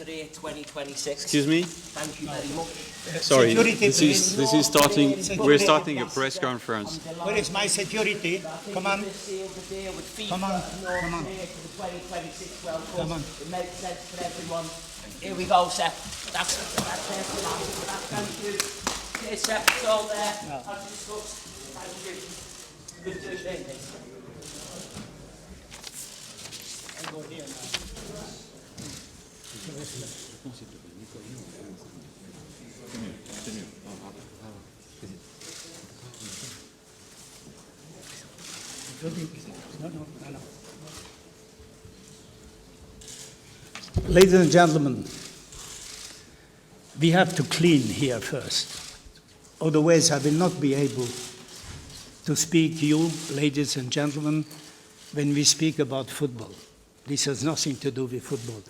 career 2026. Excuse me? Thank you very much. Sorry, Security, this is starting. We're starting a press conference. Where is my security? Come on. Come on. Come on. Come on. It makes sense for everyone. Here we go, sir. That's everyone. Thank you. Here's sir. It's all there. As discussed. Thank you. Good to see you. I'll go here now. No. Ladies and gentlemen, we have to clean here first. Otherwise, I will not be able to speak to you, ladies and gentlemen, when we speak about football. This has nothing to do with football.